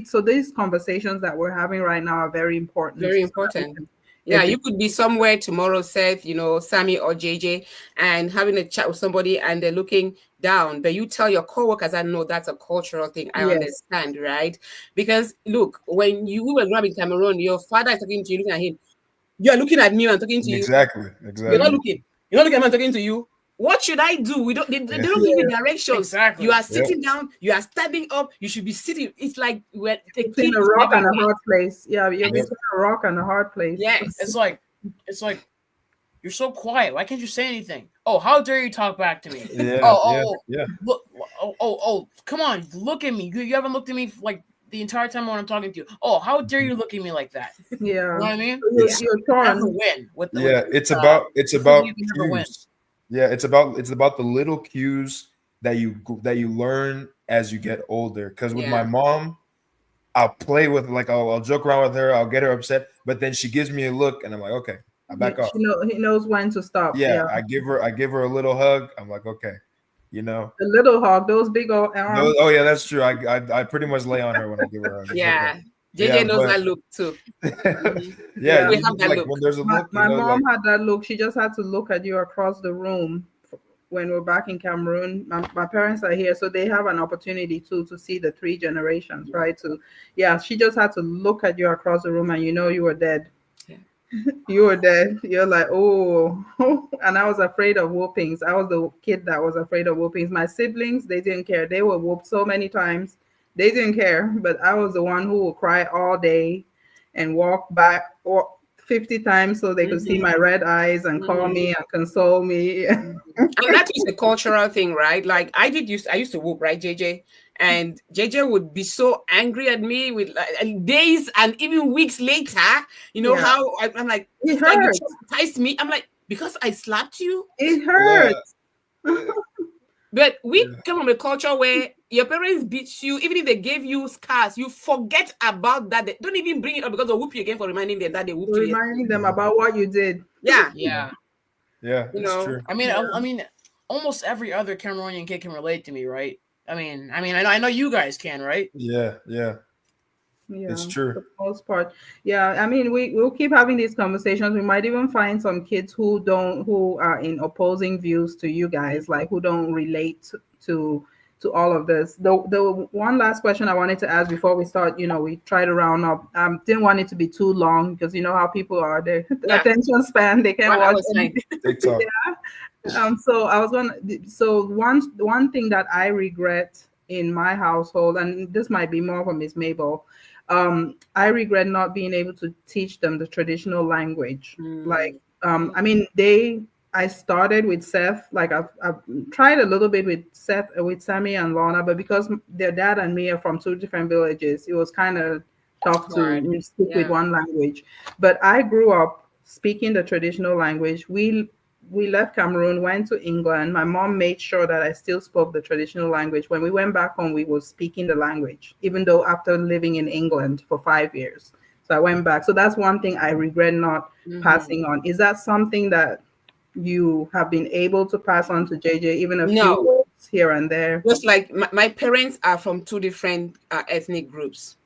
So these conversations that we're having right now are very important. Very important. Yeah, you could be somewhere tomorrow, Seth, Sammy or JJ, and having a chat with somebody and they're looking down. But you tell your coworkers, I know that's a cultural thing. I understand, right? Because look, when we were growing up in Cameroon, your father is talking to you, looking at him. You are looking at me and talking to you. Exactly. You're not looking. You're not looking at me and talking to you. What should I do? They don't give you directions. Exactly. You are sitting down, you are standing up, you should be sitting. It's like we're between a rock and a hard place. Yeah, you're between a rock and a hard place. Yes. It's like you're so quiet. Why can't you say anything? Oh, how dare you talk back to me? Yeah. Look, come on, look at me. You haven't looked at me like the entire time when I'm talking to you. Oh, how dare you look at me like that? Yeah. You know what I mean? You're torn. Never win. It's about cues. Yeah, it's about the little cues that you learn as you get older. Because with my mom, I'll play with I'll joke around with her, I'll get her upset, but then she gives me a look, and I'm like, okay, I back off. He knows when to stop. Yeah, I give her a little hug. I'm like, okay, a little hug, those big old arms. Oh yeah, that's true. I pretty much lay on her when I give her a hug. Yeah. JJ knows that look too. Yeah, We you have that like look. when there's a look, My mom like had that look. She just had to look at you across the room when we're back in Cameroon. My parents are here, so they have an opportunity too to see the three generations, right? So yeah, she just had to look at you across the room, and you know you were dead. Yeah. You were dead. You're like, oh, and I was afraid of whoopings. I was the kid that was afraid of whoopings. My siblings, they didn't care. They were whooped so many times. They didn't care, but I was the one who would cry all day and walk back or 50 times so they could see my red eyes and call me and console me. And that is a cultural thing, right? Like I used to whoop, right, JJ? And JJ would be so angry at me with like, days and even weeks later, you know, how I'm like, it like you hurts. traumatized me. I'm like, because I slapped you? It hurts. But we come from a culture where your parents beat you, even if they gave you scars, you forget about that. They don't even bring it up because they'll whoop you again for reminding them that they whooped you. Reminding them about what you did. Yeah. Yeah. Yeah, You it's know, true. I mean, almost every other Cameroonian kid can relate to me, right? I mean, I know you guys can, right? Yeah, it's true. For the most part. Yeah, I mean, we'll keep having these conversations. We might even find some kids who are in opposing views to you guys, like who don't relate to all of this. The one last question I wanted to ask before we start, we try to round up. Didn't want it to be too long because you know how people are, their attention span, they can't watch anything. TikTok. So I was one thing that I regret in my household, and this might be more for Miss Mabel, I regret not being able to teach them the traditional language. Like, I mean, I started with Seth. Like I've tried a little bit with Seth, with Sammy and Lorna, but because their dad and me are from two different villages, it was kind of tough to stick with one language. But I grew up speaking the traditional language. We left Cameroon, went to England. My mom made sure that I still spoke the traditional language. When we went back home, we were speaking the language, even though after living in England for 5 years. So I went back. So that's one thing I regret not passing on. Is that something that you have been able to pass on to JJ, even a few words here and there? Just like my parents are from two different ethnic groups.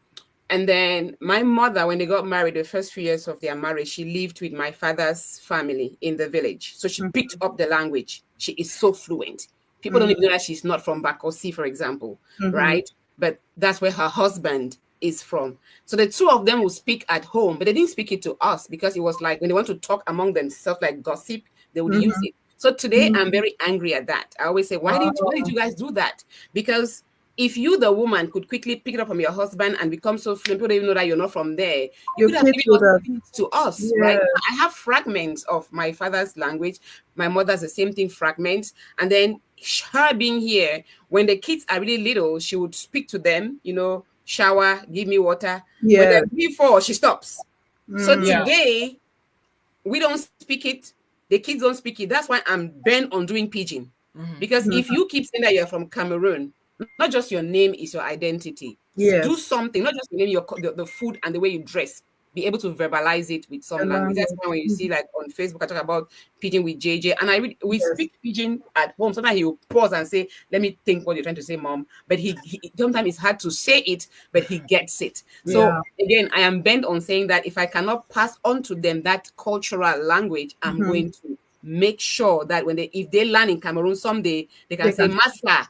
And then my mother, when they got married, the first few years of their marriage, she lived with my father's family in the village. So she picked up the language. She is so fluent. People don't even know that she's not from Bakosi, for example, right? But that's where her husband is from. So the two of them will speak at home, but they didn't speak it to us because it was like when they want to talk among themselves, like gossip, they would use it. So today I'm very angry at that. I always say, why did you guys do that? Because if you, the woman, could quickly pick it up from your husband and become so fluent, people don't even know that you're not from there. You could have given it to us, right? I have fragments of my father's language. My mother's the same thing, fragments. And then her being here, when the kids are really little, she would speak to them, shower, give me water. When they're before, she stops. So today, we don't speak it. The kids don't speak it. That's why I'm bent on doing pidgin. Because if you keep saying that you're from Cameroon, not just your name is your identity. Do something, not just your name, the food and the way you dress. Be able to verbalize it with some language. That's why when you see like on Facebook, I talk about pidgin with JJ, and we speak pidgin at home. Sometimes he will pause and say, "Let me think what you're trying to say, Mom." But he sometimes it's hard to say it, but he gets it. So again, I am bent on saying that if I cannot pass on to them that cultural language, I'm going to make sure that if they land in Cameroon someday, they can say, "Master."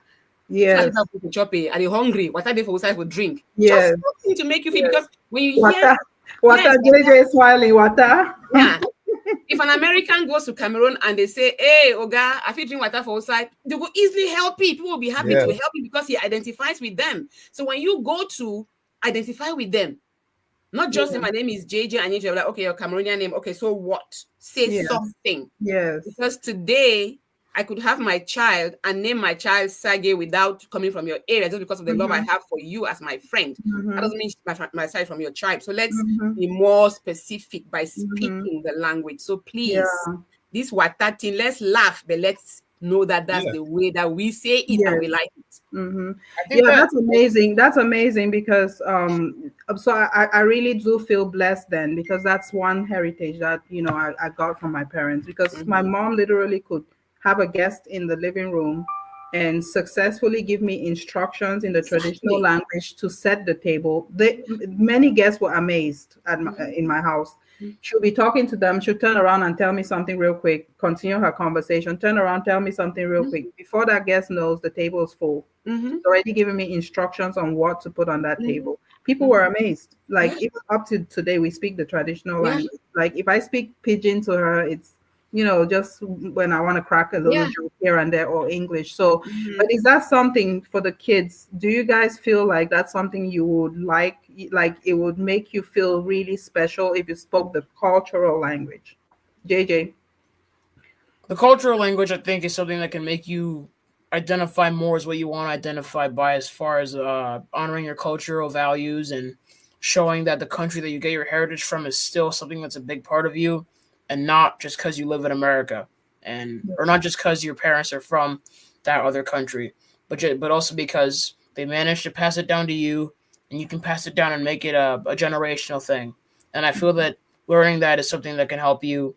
Yes. Are they hungry? What are they for for drink? Just something to make you feel, because when you hear water, JJ is smiling, water. Yeah. If an American goes to Cameroon and they say, "Hey, Oga, I feel drink water for outside," they will easily help you. People will be happy to help you because he identifies with them. So when you go to identify with them, not just say my name is JJ and you're like, okay, your Cameroonian name. Okay, so what? Say something. Yes. Because today I could have my child and name my child Saaghe without coming from your area, just because of the love I have for you as my friend. That doesn't mean my child from your tribe. So let's be more specific by speaking the language. So please, this Wata thing, let's laugh, but let's know that that's the way that we say it and we like it. That's amazing. That's amazing because so I really do feel blessed then, because that's one heritage that I got from my parents, because my mom literally could have a guest in the living room and successfully give me instructions in the traditional Exactly. language to set the table. Many guests were amazed in my house. She'll be talking to them. She'll turn around and tell me something real quick, continue her conversation, turn around, tell me something real quick. Before that guest knows, the table is full. Mm-hmm. She's already giving me instructions on what to put on that Mm-hmm. table. People were amazed. Like, Yeah. even up to today, we speak the traditional Yeah. language. Like, if I speak pidgin to her, it's, just when I want to crack a little Yeah. joke here and there, or English. So, Mm-hmm. but is that something for the kids? Do you guys feel like that's something you would like it would make you feel really special if you spoke the cultural language? JJ. The cultural language, I think, is something that can make you identify more as what you want to identify by, as far as honoring your cultural values and showing that the country that you get your heritage from is still something that's a big part of you, and not just because you live in America, and or not just because your parents are from that other country, but also because they managed to pass it down to you, and you can pass it down and make it a generational thing. And I feel that learning that is something that can help you,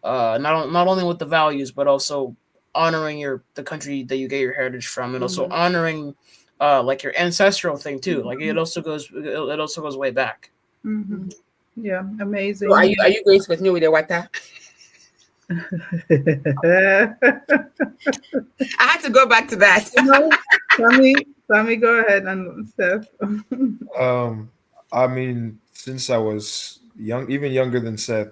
not only with the values, but also honoring the country that you get your heritage from, and also honoring like your ancestral thing too. Like it also goes way back. Mm-hmm. Yeah, So amazing. are you going to continue with the water? I had to go back to that. No, Sammy, go ahead and Seth. I mean, since I was young, even younger than Seth,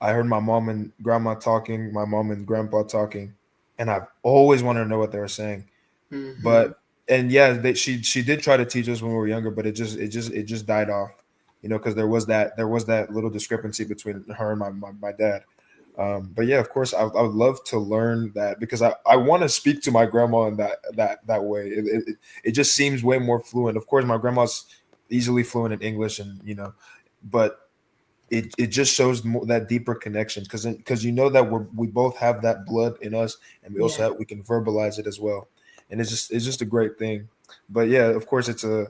I heard my mom and grandma talking, my mom and grandpa talking, and I've always wanted to know what they were saying. Mm-hmm. But and yeah, she did try to teach us when we were younger, but it just died off, because there was that little discrepancy between her and my dad. But yeah, of course, I would love to learn that, because I want to speak to my grandma in that way. It just seems way more fluent. Of course, my grandma's easily fluent in English, and but it just shows more, that deeper connection, because that we both have that blood in us, and Yeah. we can verbalize it as well, and it's just a great thing. But yeah, of course, it's a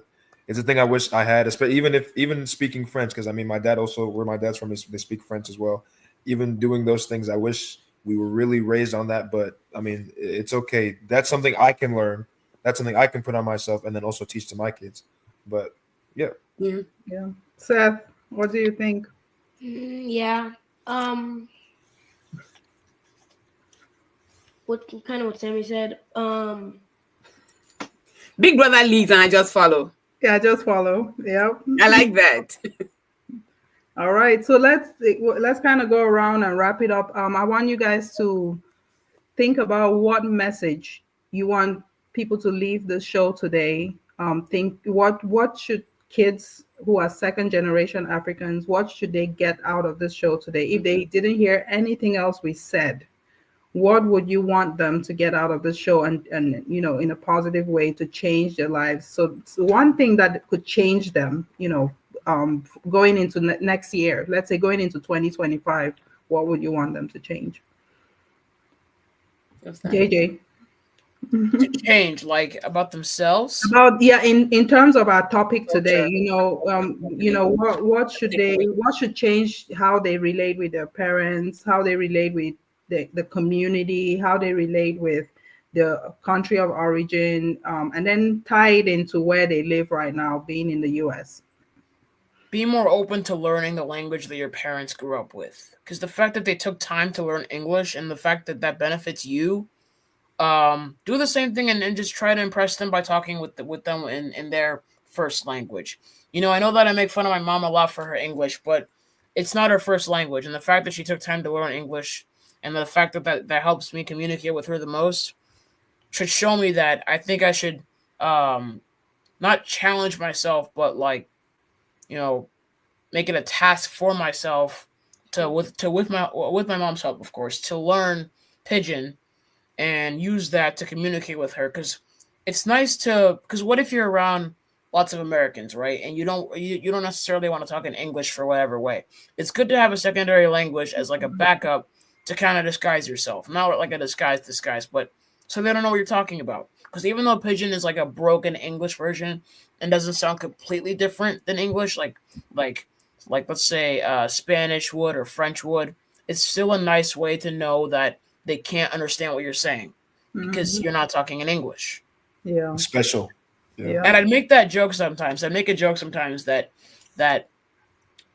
thing I wish I had, especially even speaking French, because I mean my dad also, where my dad's from, they speak French as well. Even doing those things, I wish we were really raised on that. But I mean, it's okay. That's something I can learn. That's something I can put on myself, and then also teach to my kids. But yeah. Yeah. Yeah. Seth, what do you think? Yeah. What Sammy said. Big brother leads and I just follow. Yeah, just follow. Yep. I like that. All right. So let's kind of go around and wrap it up. I want you guys to think about what message you want people to leave the show today. Think what should kids who are second generation Africans, what should they get out of this show today? If they didn't hear anything else we said, what would you want them to get out of the show, and in a positive way, to change their lives? So one thing that could change them, going into next year, let's say going into 2025, what would you want them to change? JJ. To change, like, about themselves. About, yeah, in terms of our topic today, what should change, how they relate with their parents, how they relate with the community, how they relate with the country of origin, and then tie it into where they live right now, being in the US. Be more open to learning the language that your parents grew up with, because the fact that they took time to learn English, and the fact that that benefits you, do the same thing, and just try to impress them by talking with them in their first language. I know that I make fun of my mom a lot for her English, but it's not her first language, and the fact that she took time to learn English, and the fact that helps me communicate with her the most, should show me that I think I should, not challenge myself, but, like, you know make it a task for myself to with my mom's help, of course, to learn Pidgin and use that to communicate with her. Because it's nice to, because what if you're around lots of Americans, right? And you don't necessarily want to talk in English for whatever way. It's good to have a secondary language as like a backup to kind of disguise yourself. Not like a disguise, but so they don't know what you're talking about. Because even though Pidgin is like a broken English version and doesn't sound completely different than English, like let's say Spanish would or French would, it's still a nice way to know that they can't understand what you're saying. because you're not talking in English. Yeah. Special. Yeah. And I'd make that joke sometimes. I'd make a joke sometimes that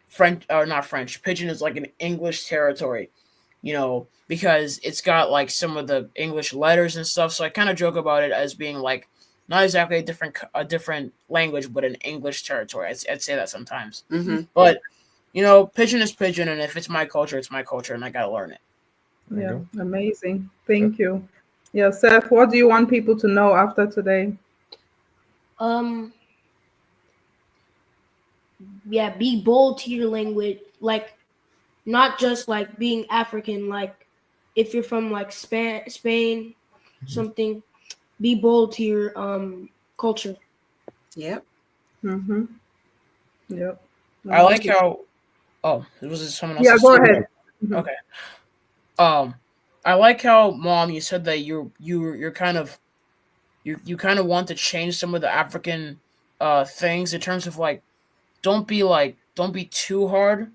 French or not French, Pidgin is like an English territory, because it's got like some of the English letters and stuff. So I kind of joke about it as being like not exactly a different language, but an English territory. I'd say that sometimes. Mm-hmm. But Pidgin is Pidgin, and if it's my culture, it's my culture, and I gotta learn it. Yeah, amazing. Thank you. Yeah, Seth, what do you want people to know after today? Yeah, be bold to your language, like not just like being African, like if you're from like Spain, something, be bold to your culture. Yep. Mm-hmm. Yep. I like how. Oh, was it someone else? Yeah, go ahead. Okay. I like how, Mom, you said that you're kind of you kind of want to change some of the African things in terms of like don't be too hard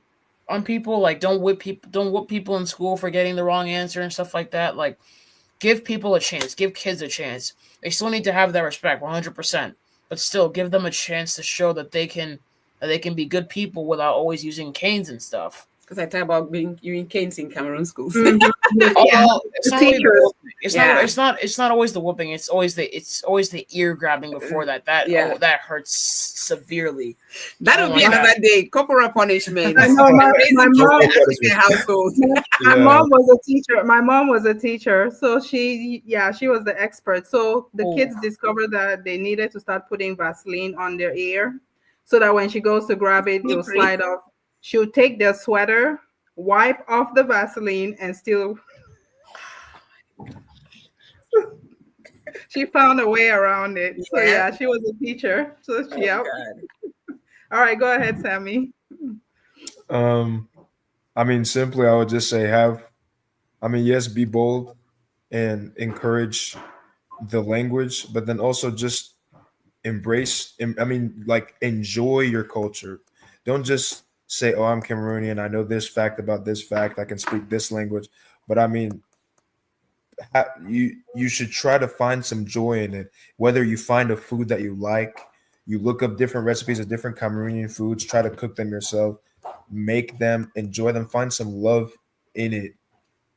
on people, like don't whip people in school for getting the wrong answer and stuff like that. Like give people a chance, give kids a chance. They still need to have that respect 100%, but still give them a chance to show that they can be good people without always using canes and stuff. Because I talk about using canes in Cameroon schools. Mm-hmm. Oh, it's not really the whooping. It's not always the whooping. It's always the ear grabbing before that. That hurts severely. That'll be another day. Corporal punishment. I know my mom. Household. My mom was a teacher. My mom was a teacher, so she was the expert. So the kids discovered that they needed to start putting Vaseline on their ear, so that when she goes to grab it, it'll slide off. She would take their sweater, wipe off the Vaseline, and still. She found a way around it. So she was a teacher. So All right, go ahead, Sammy. Simply, I would just say yes, be bold and encourage the language, but then also just enjoy your culture. Don't just say, oh, I'm Cameroonian, I know this fact about this fact, I can speak this language. But you should try to find some joy in it. Whether you find a food that you like, you look up different recipes of different Cameroonian foods, try to cook them yourself, make them, enjoy them, find some love in it.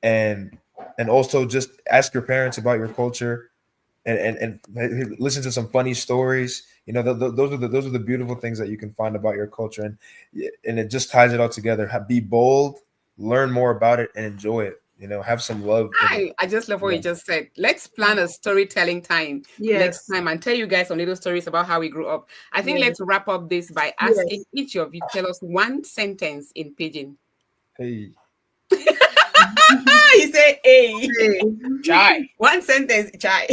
And also just ask your parents about your culture and listen to some funny stories. Those are the beautiful things that you can find about your culture, and it just ties it all together. Be bold, learn more about it, and enjoy it. Have some love. I just love what you just said. Let's plan a storytelling time next time and tell you guys some little stories about how we grew up. I think let's wrap up this by asking each of you tell us one sentence in Pidgin. Hey. You say hey. Chai. One sentence, chai.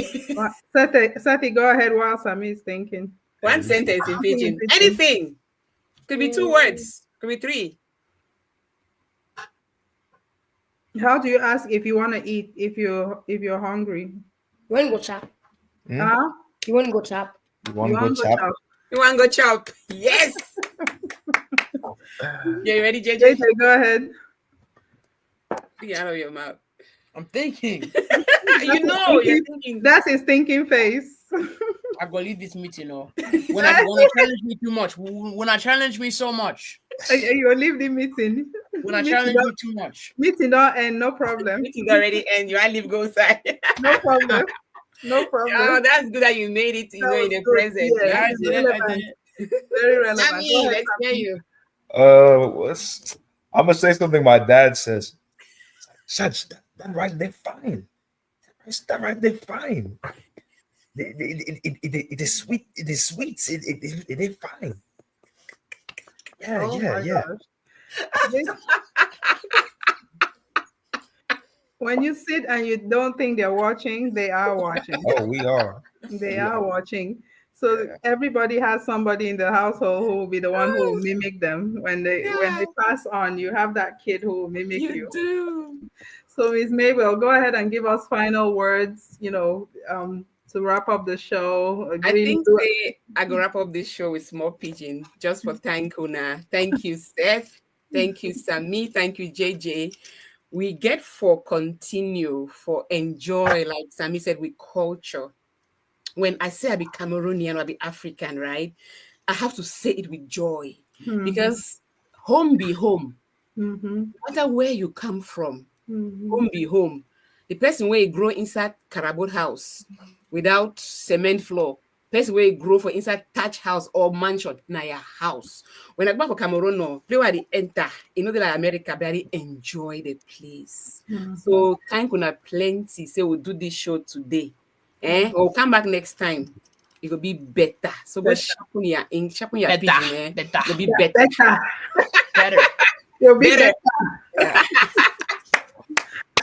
Seth, go ahead while Sammy is thinking. One sentence in Pidgin. Anything. Could be 2 words. Could be 3. How do you ask if you want to eat if you're hungry? You want to go chop? Huh? You want to go chop? You want to go chop? You want to go chop? Yes. You ready, JJ? JJ, go ahead. Get out of your mouth. I'm thinking. You're thinking. That's his thinking face. I go leave this meeting, when I challenge me too much. When I challenge me so much. You leave the meeting. When I challenge you too much. Meeting don't end, no problem. Meeting already end. You leave go side. No problem. No problem. Oh, that's good that you made it. In the present. Yeah, I did. Very relevant. Sammy, let's hear you. I'm gonna say something my dad says. Such that right, they're fine. That right, they're fine. It is sweet. It is sweet. It is fine. Yeah. When you sit and you don't think they're watching, they are watching. Oh, we are. They are watching. So everybody has somebody in the household who will be the one who will mimic them when they pass on. You have that kid who will mimic you. You do. So Ms. Mabelle, go ahead and give us final words. To wrap up the show. I think I go wrap up this show with small Pidgin just for thank Una. Thank you, Seth. Thank you, Sammy. Thank you, JJ. we get for continue, for enjoy, like Sammy said, with culture. When I say I be Cameroonian or I be African, right? I have to say it with joy because home be home. No matter where you come from, home be home. The person where you grow inside Carabot house without cement floor, person where you grow for inside thatch house or mansion, na your house. When I go for Cameroon, no, play where they enter, you know, they like America, but they enjoy the place. So thank you plenty. Say we'll do this show today. We'll come back next time. It will be better. So go sharpen your ink, sharpen your pigeon, better. It'll be better. Better. You'll be Better. better.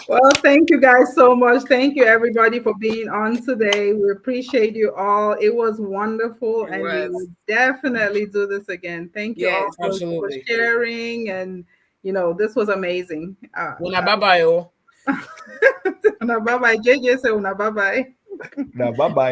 Well, thank you guys so much. Thank you everybody for being on today. We appreciate you all. It was wonderful, and we will definitely do this again. Thank you all for sharing, and this was amazing. Una bye-bye. Una bye-bye. JJ say una bye-bye. Now, bye-bye.